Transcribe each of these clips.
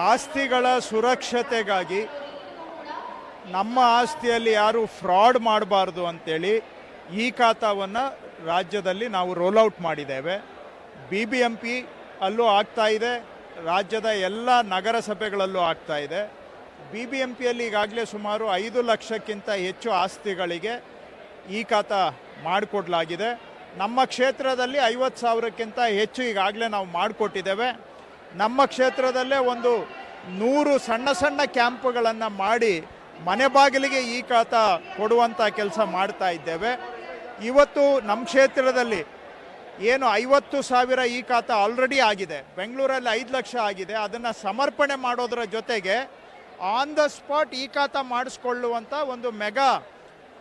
ಆಸ್ತಿಗಳ ಸುರಕ್ಷತೆಗಾಗಿ ನಮ್ಮ ಆಸ್ತಿಯಲ್ಲಿ ಯಾರು ಫ್ರಾಡ್ ಮಾಡಬಾರ್ದು ಅಂತೇಳಿ ಈ ಖಾತಾವನ್ನು ರಾಜ್ಯದಲ್ಲಿ ನಾವು ರೋಲ್ಔಟ್ ಮಾಡಿದ್ದೇವೆ. BBMP ಅಲ್ಲೂ ಆಗ್ತಾ ಇದೆ, ರಾಜ್ಯದ ಎಲ್ಲ ನಗರಸಭೆಗಳಲ್ಲೂ ಆಗ್ತಾ ಇದೆ. BBMPಯಲ್ಲಿ ಈಗಾಗಲೇ ಸುಮಾರು 5 ಲಕ್ಷಕ್ಕಿಂತ ಹೆಚ್ಚು ಆಸ್ತಿಗಳಿಗೆ ಈ ಖಾತಾ ಮಾಡಿಕೊಡ್ಲಾಗಿದೆ. ನಮ್ಮ ಕ್ಷೇತ್ರದಲ್ಲಿ 50,000ಕ್ಕಿಂತ ಹೆಚ್ಚು ಈಗಾಗಲೇ ನಾವು ಮಾಡಿಕೊಟ್ಟಿದ್ದೇವೆ. ನಮ್ಮ ಕ್ಷೇತ್ರದಲ್ಲೇ ಒಂದು 100 ಸಣ್ಣ ಸಣ್ಣ ಕ್ಯಾಂಪ್ಗಳನ್ನು ಮಾಡಿ ಮನೆ ಬಾಗಿಲಿಗೆ ಈ ಖಾತಾ ಕೊಡುವಂಥ ಕೆಲಸ ಮಾಡ್ತಾ ಇದ್ದೇವೆ. ಇವತ್ತು ನಮ್ಮ ಕ್ಷೇತ್ರದಲ್ಲಿ ಏನು 50,000 ಈ ಖಾತಾ ಆಲ್ರೆಡಿ ಆಗಿದೆ, ಬೆಂಗಳೂರಲ್ಲಿ 5 ಲಕ್ಷ ಆಗಿದೆ. ಅದನ್ನು ಸಮರ್ಪಣೆ ಮಾಡೋದರ ಜೊತೆಗೆ ಆನ್ ದ ಸ್ಪಾಟ್ ಈ ಖಾತಾ ಮಾಡಿಸ್ಕೊಳ್ಳುವಂಥ ಒಂದು ಮೆಗಾ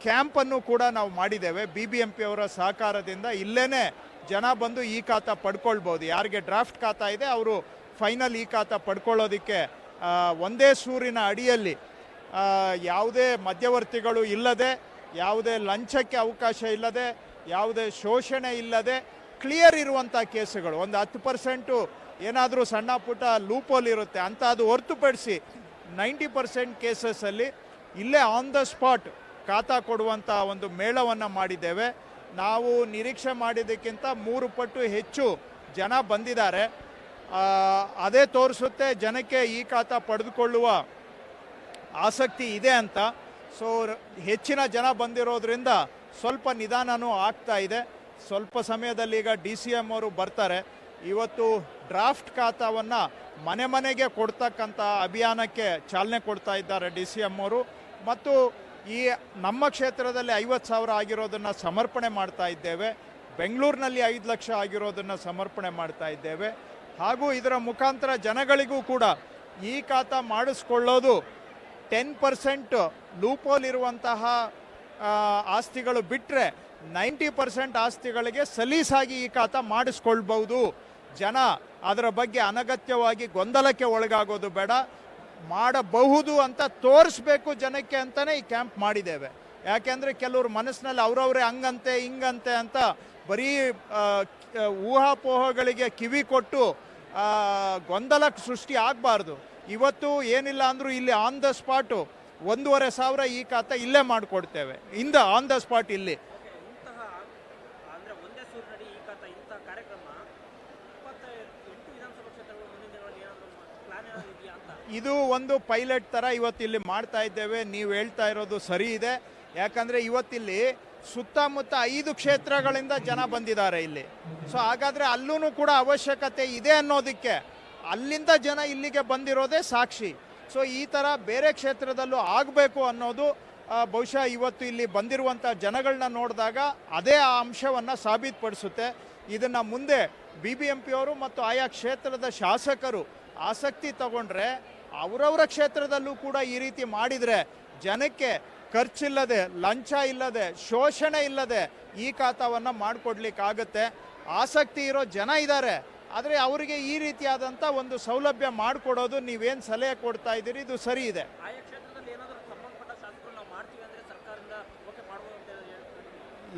ಕ್ಯಾಂಪನ್ನು ಕೂಡ ನಾವು ಮಾಡಿದ್ದೇವೆ. BBMP ಅವರ ಸಹಕಾರದಿಂದ ಇಲ್ಲೇ ಜನ ಬಂದು ಈ ಖಾತಾ ಪಡ್ಕೊಳ್ಬೋದು. ಯಾರಿಗೆ ಡ್ರಾಫ್ಟ್ ಖಾತಾ ಇದೆ ಅವರು ಫೈನಲ್ ಈ ಖಾತಾ ಪಡ್ಕೊಳ್ಳೋದಕ್ಕೆ ಒಂದೇ ಸೂರಿನ ಅಡಿಯಲ್ಲಿ ಯಾವುದೇ ಮಧ್ಯವರ್ತಿಗಳು ಇಲ್ಲದೆ, ಯಾವುದೇ ಲಂಚಕ್ಕೆ ಅವಕಾಶ ಇಲ್ಲದೆ, ಯಾವುದೇ ಶೋಷಣೆ ಇಲ್ಲದೆ ಕ್ಲಿಯರ್ ಇರುವಂಥ ಕೇಸುಗಳು, ಒಂದು 10% ಏನಾದರೂ ಸಣ್ಣ ಪುಟ್ಟ ಲೂಪೋಲ್ ಇರುತ್ತೆ ಅಂತ ಅದು ಹೊರತುಪಡಿಸಿ 90% ಕೇಸಸ್ಸಲ್ಲಿ ಇಲ್ಲೇ ಆನ್ ದ ಸ್ಪಾಟ್ ಖಾತಾ ಕೊಡುವಂಥ ಒಂದು ಮೇಳವನ್ನು ಮಾಡಿದ್ದೇವೆ. ನಾವು ನಿರೀಕ್ಷೆ ಮಾಡಿದ್ದಕ್ಕಿಂತ 3 ಪಟ್ಟು ಹೆಚ್ಚು ಜನ ಬಂದಿದ್ದಾರೆ. ಅದೇ ತೋರಿಸುತ್ತೆ ಜನಕ್ಕೆ ಈ ಖಾತಾ ಪಡೆದುಕೊಳ್ಳುವ ಆಸಕ್ತಿ ಇದೆ ಅಂತ. ಸೊ ಹೆಚ್ಚಿನ ಜನ ಬಂದಿರೋದ್ರಿಂದ ಸ್ವಲ್ಪ ನಿಧಾನನೂ ಆಗ್ತಾ ಇದೆ. ಸ್ವಲ್ಪ ಸಮಯದಲ್ಲಿ ಈಗ DCM ಅವರು ಬರ್ತಾರೆ. ಇವತ್ತು ಡ್ರಾಫ್ಟ್ ಖಾತಾವನ್ನು ಮನೆ ಮನೆಗೆ ಕೊಡ್ತಕ್ಕಂಥ ಅಭಿಯಾನಕ್ಕೆ ಚಾಲನೆ ಕೊಡ್ತಾ ಇದ್ದಾರೆ DCM ಅವರು. ಮತ್ತು ಈ ನಮ್ಮ ಕ್ಷೇತ್ರದಲ್ಲಿ 50,000 ಆಗಿರೋದನ್ನು ಸಮರ್ಪಣೆ ಮಾಡ್ತಾ ಇದ್ದೇವೆ. ಬೆಂಗಳೂರಿನಲ್ಲಿ 5 ಲಕ್ಷ ಆಗಿರೋದನ್ನು ಸಮರ್ಪಣೆ ಮಾಡ್ತಾ ಇದ್ದೇವೆ. ಹಾಗೂ ಇದರ ಮುಖಾಂತರ ಜನಗಳಿಗೂ ಕೂಡ ಈ ಖಾತಾ ಮಾಡಿಸ್ಕೊಳ್ಳೋದು 10% ಲೂಪೋಲ್ ಇರುವಂತಹ ಆಸ್ತಿಗಳು ಬಿಟ್ಟರೆ 90% ಆಸ್ತಿಗಳಿಗೆ ಸಲೀಸಾಗಿ ಈ ಖಾತಾ ಮಾಡಿಸ್ಕೊಳ್ಬಹುದು. ಜನ ಅದರ ಬಗ್ಗೆ ಅನಗತ್ಯವಾಗಿ ಗೊಂದಲಕ್ಕೆ ಒಳಗಾಗೋದು ಬೇಡ, ಮಾಡಬಹುದು ಅಂತ ತೋರಿಸ್ಬೇಕು ಜನಕ್ಕೆ ಅಂತಲೇ ಈ ಕ್ಯಾಂಪ್ ಮಾಡಿದ್ದೇವೆ. ಯಾಕೆಂದರೆ ಕೆಲವರು ಮನಸ್ಸಿನಲ್ಲಿ ಅವರವರೇ ಹಂಗಂತೆ ಹಿಂಗಂತೆ ಅಂತ ಬರೀ ಊಹಾಪೋಹಗಳಿಗೆ ಕಿವಿ ಕೊಟ್ಟು ಗೊಂದಲಕ್ಕೆ ಸೃಷ್ಟಿ ಆಗಬಾರ್ದು. ಇವತ್ತು ಏನಿಲ್ಲ ಅಂದರೂ ಇಲ್ಲಿ ಆನ್ ದ ಸ್ಪಾಟು 1,500 ಈ ಖಾತಾ ಇಲ್ಲೇ ಮಾಡಿಕೊಡ್ತೇವೆ. ಆನ್ ದ ಸ್ಪಾಟ್ ಇಲ್ಲಿ ಇದು ಒಂದು ಪೈಲಟ್ ಥರ ಇವತ್ತು ಇಲ್ಲಿ ಮಾಡ್ತಾ ಇದ್ದೇವೆ. ನೀವು ಹೇಳ್ತಾ ಇರೋದು ಸರಿ ಇದೆ. ಯಾಕಂದರೆ ಇವತ್ತಿಲ್ಲಿ ಸುತ್ತಮುತ್ತ 5 ಕ್ಷೇತ್ರಗಳಿಂದ ಜನ ಬಂದಿದ್ದಾರೆ ಇಲ್ಲಿ. ಸೊ ಹಾಗಾದರೆ ಅಲ್ಲೂ ಕೂಡ ಅವಶ್ಯಕತೆ ಇದೆ ಅನ್ನೋದಕ್ಕೆ ಅಲ್ಲಿಂದ ಜನ ಇಲ್ಲಿಗೆ ಬಂದಿರೋದೇ ಸಾಕ್ಷಿ. ಸೊ ಈ ಥರ ಬೇರೆ ಕ್ಷೇತ್ರದಲ್ಲೂ ಆಗಬೇಕು ಅನ್ನೋದು ಬಹುಶಃ ಇವತ್ತು ಇಲ್ಲಿ ಬಂದಿರುವಂಥ ಜನಗಳನ್ನ ನೋಡಿದಾಗ ಅದೇ ಆ ಅಂಶವನ್ನು ಸಾಬೀತುಪಡಿಸುತ್ತೆ. ಇದನ್ನು ಮುಂದೆ BBMP ಅವರು ಮತ್ತು ಆಯಾ ಕ್ಷೇತ್ರದ ಶಾಸಕರು ಆಸಕ್ತಿ ತಗೊಂಡ್ರೆ ಅವರವರ ಕ್ಷೇತ್ರದಲ್ಲೂ ಕೂಡ ಈ ರೀತಿ ಮಾಡಿದರೆ ಜನಕ್ಕೆ ಖರ್ಚಿಲ್ಲದೆ, ಲಂಚ ಇಲ್ಲದೆ, ಶೋಷಣೆ ಇಲ್ಲದೆ ಈ ಖಾತಾವನ್ನು ಮಾಡಿಕೊಡ್ಲಿಕ್ಕಾಗತ್ತೆ. ಆಸಕ್ತಿ ಇರೋ ಜನ ಇದ್ದಾರೆ, ಆದರೆ ಅವರಿಗೆ ಈ ರೀತಿಯಾದಂಥ ಒಂದು ಸೌಲಭ್ಯ ಮಾಡಿಕೊಡೋದು ನೀವೇನು ಸಲಹೆ ಕೊಡ್ತಾ ಇದ್ದೀರಿ ಇದು ಸರಿ ಇದೆ.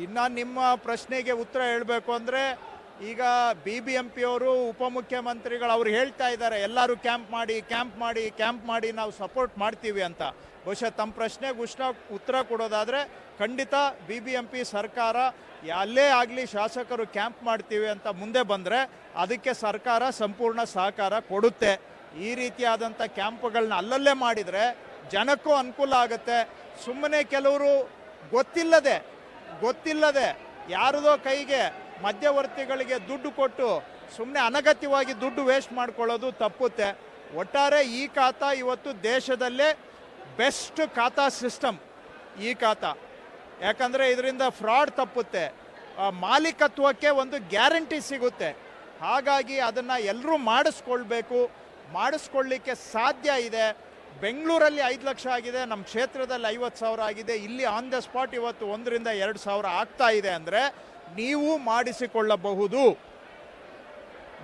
ಇನ್ನು ನಿಮ್ಮ ಪ್ರಶ್ನೆಗೆ ಉತ್ತರ ಹೇಳಬೇಕು ಅಂದರೆ ಈಗ BBMP ಅವರು ಉಪಮುಖ್ಯಮಂತ್ರಿಗಳು ಅವ್ರು ಹೇಳ್ತಾ ಇದ್ದಾರೆ ಎಲ್ಲರೂ ಕ್ಯಾಂಪ್ ಮಾಡಿ ನಾವು ಸಪೋರ್ಟ್ ಮಾಡ್ತೀವಿ ಅಂತ. ಬಹುಶಃ ತಮ್ಮ ಪ್ರಶ್ನೆಗೆ ಉತ್ತರ ಕೊಡೋದಾದರೆ ಖಂಡಿತ BBMP ಸರ್ಕಾರ ಅಲ್ಲೇ ಆಗಲಿ ಶಾಸಕರು ಕ್ಯಾಂಪ್ ಮಾಡ್ತೀವಿ ಅಂತ ಮುಂದೆ ಬಂದರೆ ಅದಕ್ಕೆ ಸರ್ಕಾರ ಸಂಪೂರ್ಣ ಸಹಕಾರ ಕೊಡುತ್ತೆ. ಈ ರೀತಿಯಾದಂಥ ಕ್ಯಾಂಪ್ಗಳನ್ನ ಅಲ್ಲಲ್ಲೇ ಮಾಡಿದರೆ ಜನಕ್ಕೂ ಅನುಕೂಲ ಆಗುತ್ತೆ. ಸುಮ್ಮನೆ ಕೆಲವರು ಗೊತ್ತಿಲ್ಲದೆ ಯಾರದೋ ಕೈಗೆ ಮಧ್ಯವರ್ತಿಗಳಿಗೆ ದುಡ್ಡು ಕೊಟ್ಟು ಸುಮ್ಮನೆ ಅನಗತ್ಯವಾಗಿ ದುಡ್ಡು ವೇಸ್ಟ್ ಮಾಡ್ಕೊಳ್ಳೋದು ತಪ್ಪುತ್ತೆ. ಒಟ್ಟಾರೆ ಈ ಖಾತಾ ಇವತ್ತು ದೇಶದಲ್ಲೇ ಬೆಸ್ಟ್ ಖಾತಾ ಸಿಸ್ಟಮ್ ಈ ಖಾತಾ. ಯಾಕಂದರೆ ಇದರಿಂದ ಫ್ರಾಡ್ ತಪ್ಪುತ್ತೆ, ಮಾಲೀಕತ್ವಕ್ಕೆ ಒಂದು ಗ್ಯಾರಂಟಿ ಸಿಗುತ್ತೆ. ಹಾಗಾಗಿ ಅದನ್ನು ಎಲ್ಲರೂ ಮಾಡಿಸ್ಕೊಳ್ಳಿಕ್ಕೆ ಸಾಧ್ಯ ಇದೆ. ಬೆಂಗಳೂರಲ್ಲಿ 5 ಲಕ್ಷ ಆಗಿದೆ, ನಮ್ಮ ಕ್ಷೇತ್ರದಲ್ಲಿ 50,000 ಆಗಿದೆ. ಇಲ್ಲಿ ಆನ್ ದ ಸ್ಪಾಟ್ ಇವತ್ತು 1,000 to 2,000 ಆಗ್ತಾ ಇದೆ ಅಂದರೆ ನೀವು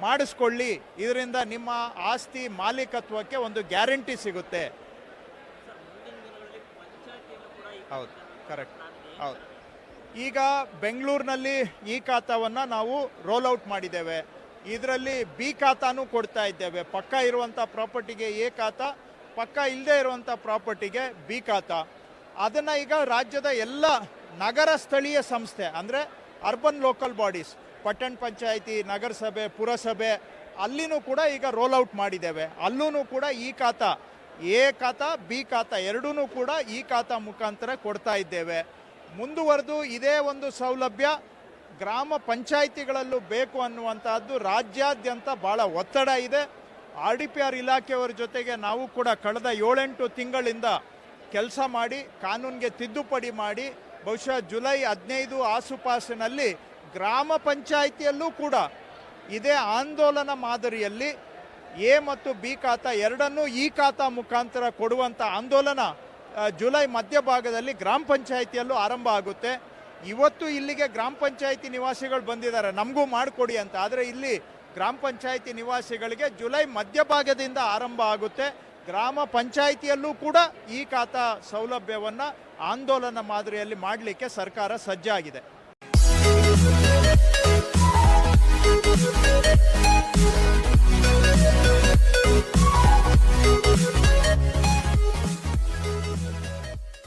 ಮಾಡಿಸ್ಕೊಳ್ಳಿ. ಇದರಿಂದ ನಿಮ್ಮ ಆಸ್ತಿ ಮಾಲೀಕತ್ವಕ್ಕೆ ಒಂದು ಗ್ಯಾರಂಟಿ ಸಿಗುತ್ತೆ. ಹೌದು, ಕರೆಕ್ಟ್. ಹೌದು. ಈಗ ಬೆಂಗಳೂರಿನಲ್ಲಿ ಈ ಖಾತಾವನ್ನು ನಾವು ರೋಲ್ಔಟ್ ಮಾಡಿದ್ದೇವೆ. ಇದರಲ್ಲಿ ಬಿ ಖಾತಾನೂ ಕೊಡ್ತಾ ಇದ್ದೇವೆ. ಪಕ್ಕ ಇರುವಂಥ ಪ್ರಾಪರ್ಟಿಗೆ ಎ ಖಾತಾ, ಪಕ್ಕ ಇಲ್ಲದೆ ಇರುವಂಥ ಪ್ರಾಪರ್ಟಿಗೆ ಬಿ ಖಾತಾ. ಅದನ್ನು ಈಗ ರಾಜ್ಯದ ಎಲ್ಲ ನಗರ ಸ್ಥಳೀಯ ಸಂಸ್ಥೆ ಅಂದರೆ ಅರ್ಬನ್ ಲೋಕಲ್ ಬಾಡೀಸ್, ಪಟ್ಟಣ ಪಂಚಾಯಿತಿ, ನಗರಸಭೆ, ಪುರಸಭೆ ಅಲ್ಲಿನೂ ಕೂಡ ಈಗ ರೋಲ್ ಔಟ್ ಮಾಡಿದ್ದೇವೆ. ಅಲ್ಲೂ ಕೂಡ ಈ ಖಾತಾ, ಎ ಖಾತಾ ಬಿ ಖಾತಾ ಎರಡೂ ಕೂಡ ಈ ಖಾತಾ ಮುಖಾಂತರ ಕೊಡ್ತಾ ಇದ್ದೇವೆ. ಮುಂದುವರೆದು ಇದೇ ಒಂದು ಸೌಲಭ್ಯ ಗ್ರಾಮ ಪಂಚಾಯಿತಿಗಳಲ್ಲೂ ಬೇಕು ಅನ್ನುವಂತಹದ್ದು ರಾಜ್ಯಾದ್ಯಂತ ಭಾಳ ಒತ್ತಡ ಇದೆ. RDPR ಇಲಾಖೆಯವರ ಜೊತೆಗೆ ನಾವು ಕೂಡ ಕಳೆದ 7-8 ತಿಂಗಳಿಂದ ಕೆಲಸ ಮಾಡಿ ಕಾನೂನಿಗೆ ತಿದ್ದುಪಡಿ ಮಾಡಿ ಬಹುಶಃ ಜುಲೈ 15 ಆಸುಪಾಸಿನಲ್ಲಿ ಗ್ರಾಮ ಪಂಚಾಯಿತಿಯಲ್ಲೂ ಕೂಡ ಇದೇ ಆಂದೋಲನ ಮಾದರಿಯಲ್ಲಿ ಎ ಮತ್ತು ಬಿ ಖಾತಾ ಎರಡನ್ನೂ ಈ ಖಾತಾ ಮುಖಾಂತರ ಕೊಡುವಂಥ ಆಂದೋಲನ ಜುಲೈ ಮಧ್ಯಭಾಗದಲ್ಲಿ ಗ್ರಾಮ ಪಂಚಾಯಿತಿಯಲ್ಲೂ ಆರಂಭ ಆಗುತ್ತೆ. ಇವತ್ತು ಇಲ್ಲಿಗೆ ಗ್ರಾಮ ಪಂಚಾಯಿತಿ ನಿವಾಸಿಗಳು ಬಂದಿದ್ದಾರೆ ನಮಗೂ ಮಾಡಿಕೊಡಿ ಅಂತ. ಆದರೆ ಇಲ್ಲಿ ಗ್ರಾಮ ಪಂಚಾಯಿತಿ ನಿವಾಸಿಗಳಿಗೆ ಜುಲೈ ಮಧ್ಯಭಾಗದಿಂದ ಆರಂಭ ಆಗುತ್ತೆ. ಗ್ರಾಮ ಪಂಚಾಯಿತಿಯಲ್ಲೂ ಕೂಡ ಈ ಖಾತಾ ಸೌಲಭ್ಯವನ್ನು ಆಂದೋಲನ ಮಾದರಿಯಲ್ಲಿ ಮಾಡಲಿಕ್ಕೆ ಸರ್ಕಾರ ಸಜ್ಜಾಗಿದೆ.